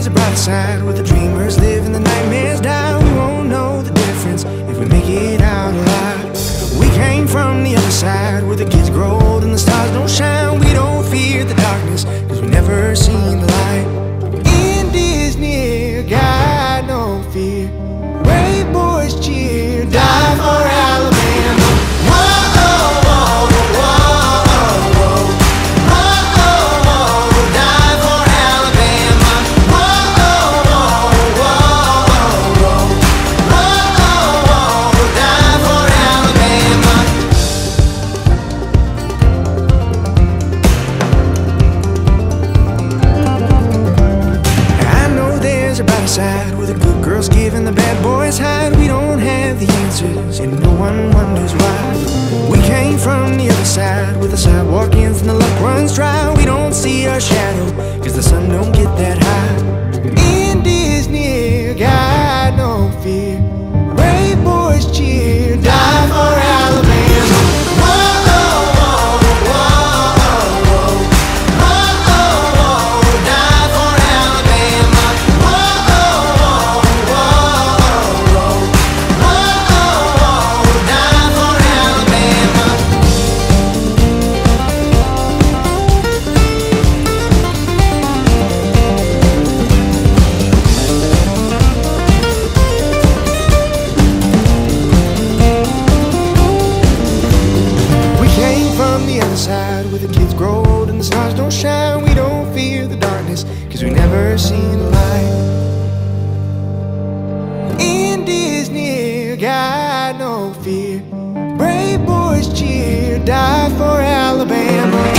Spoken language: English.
there's a brighter side where the dreamers live and the nightmares die. We won't know the difference if we make it out alive. We came from the other side where the kids grow old and the stars don't shine. We don't fear the darkness cause we've never seen the light. In Disney, got no fear. Brave boys cheer, die for Alabama. Whoa, oh, oh, whoa, oh, oh. Whoa, oh, oh, die for Alabama. Whoa, oh, oh, whoa, oh, whoa, oh, die for Alabama. I know there's a brighter side where the good girls give and the bad boys hide. We don't have the answers and no one wonders why. We came from the other side where the sidewalk ends and the luck runs dry. We don't see our shadow cause the sun don't get that high. In Disney, got no fear. Brave boys cheer, die for Alabama. Whoa, oh, oh, whoa, oh, whoa, oh, oh, die for Alabama. Whoa, oh, whoa, oh, die for Alabama. We came from the other side where the kids grow old and the stars don't shine. We don't fear the darkness cause we never seen the light. In Disney, got no fear. Brave boys cheer, die for Alabama.